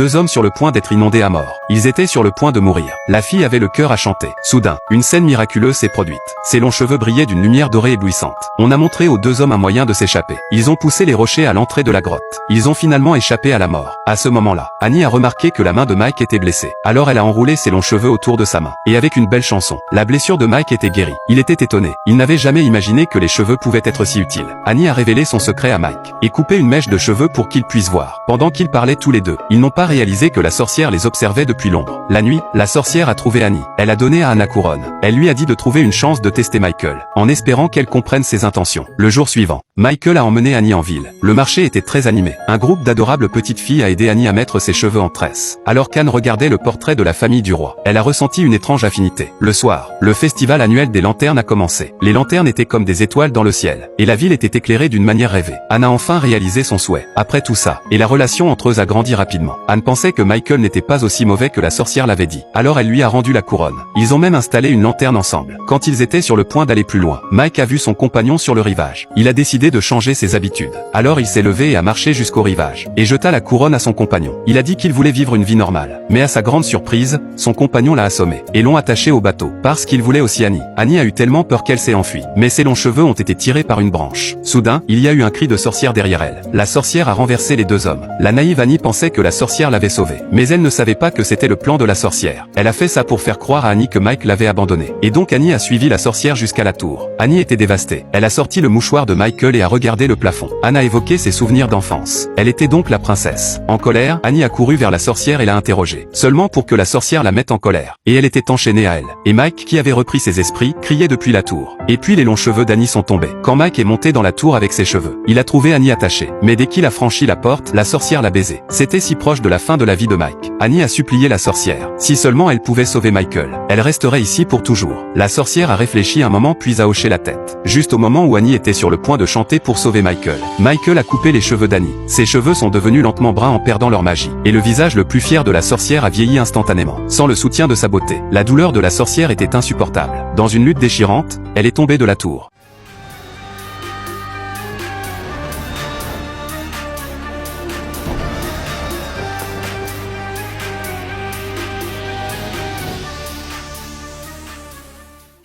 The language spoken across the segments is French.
Deux hommes sur le point d'être inondés à mort. Ils étaient sur le point de mourir. La fille avait le cœur à chanter. Soudain, une scène miraculeuse s'est produite. Ses longs cheveux brillaient d'une lumière dorée éblouissante. On a montré aux deux hommes un moyen de s'échapper. Ils ont poussé les rochers à l'entrée de la grotte. Ils ont finalement échappé à la mort. À ce moment-là, Annie a remarqué que la main de Mike était blessée. Alors elle a enroulé ses longs cheveux autour de sa main. Et avec une belle chanson, la blessure de Mike était guérie. Il était étonné. Il n'avait jamais imaginé que les cheveux pouvaient être si utiles. Annie a révélé son secret à Mike et coupé une mèche de cheveux pour qu'ils puissent voir. Pendant qu'ils parlaient tous les deux, ils n'ont pas réalisé que la sorcière les observait depuis l'ombre. La nuit, la sorcière a trouvé Annie. Elle a donné à Anna couronne. Elle lui a dit de trouver une chance de tester Michael, en espérant qu'elle comprenne ses intentions. Le jour suivant, Michael a emmené Annie en ville. Le marché était très animé. Un groupe d'adorables petites filles a aidé Annie à mettre ses cheveux en tresse. Alors qu'Anne regardait le portrait de la famille du roi, elle a ressenti une étrange affinité. Le soir, le festival annuel des lanternes a commencé. Les lanternes étaient comme des étoiles dans le ciel, et la ville était éclairée d'une manière rêvée. Anne a enfin réalisé son souhait. Après tout ça, et la relation entre eux a grandi rapidement. Anne pensait que Michael n'était pas aussi mauvais que la sorcière l'avait dit. Alors elle lui a rendu la couronne. Ils ont même installé une lanterne ensemble. Quand ils étaient sur le point d'aller plus loin, Mike a vu son compagnon sur le rivage. Il a décidé de changer ses habitudes. Alors il s'est levé et a marché jusqu'au rivage, et jeta la couronne à son compagnon. Il a dit qu'il voulait vivre une vie normale. Mais à sa grande surprise, son compagnon l'a assommé, et l'ont attaché au bateau, parce qu'il voulait aussi Annie. Annie a eu tellement peur qu'elle s'est enfuie. Mais ses longs cheveux ont été tirés par une branche. Soudain, il y a eu un cri de sorcière derrière elle. La sorcière a renversé les deux hommes. La naïve Annie pensait que la sorcière l'avait sauvée. Mais elle ne savait pas que c'était le plan de la sorcière. Elle a fait ça pour faire croire à Annie que Mike l'avait abandonnée. Et donc Annie a suivi la sorcière jusqu'à la tour. Annie était dévastée. Elle a sorti le mouchoir de Michael et a regardé le plafond. Anne a évoqué ses souvenirs d'enfance. Elle était donc la princesse. En colère, Annie a couru vers la sorcière et l'a interrogée. Seulement pour que la sorcière la mette en colère. Et elle était enchaînée à elle. Et Mike, qui avait repris ses esprits, criait depuis la tour. Et puis les longs cheveux d'Annie sont tombés. Quand Mike est monté dans la tour avec ses cheveux, il a trouvé Annie attachée. Mais dès qu'il a franchi la porte, la sorcière l'a baisé. C'était si proche de la fin de la vie de Mike. Annie a supplié la sorcière. Si seulement elle pouvait sauver Michael, elle resterait ici pour toujours. La sorcière a réfléchi un moment puis a hoché la tête. Juste au moment où Annie était sur le point de chanter pour sauver Michael, Michael a coupé les cheveux d'Annie. Ses cheveux sont devenus lentement bruns en perdant leur magie. Et le visage le plus fier de la sorcière a vieilli instantanément. Sans le soutien de sa beauté, la douleur de la sorcière était insupportable. Dans une lutte déchirante, elle est tombée de la tour.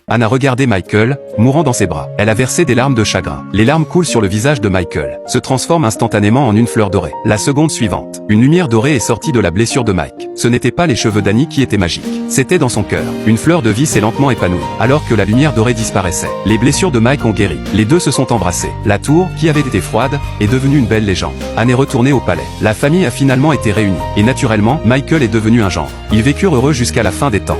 Anne a regardé Michael, mourant dans ses bras. Elle a versé des larmes de chagrin. Les larmes coulent sur le visage de Michael, se transforment instantanément en une fleur dorée. La seconde suivante, une lumière dorée est sortie de la blessure de Mike. Ce n'était pas les cheveux d'Annie qui étaient magiques. C'était dans son cœur. Une fleur de vie s'est lentement épanouie, alors que la lumière dorée disparaissait. Les blessures de Mike ont guéri. Les deux se sont embrassés. La tour, qui avait été froide, est devenue une belle légende. Anne est retournée au palais. La famille a finalement été réunie. Et naturellement, Michael est devenu un gendre. Ils vécurent heureux jusqu'à la fin des temps.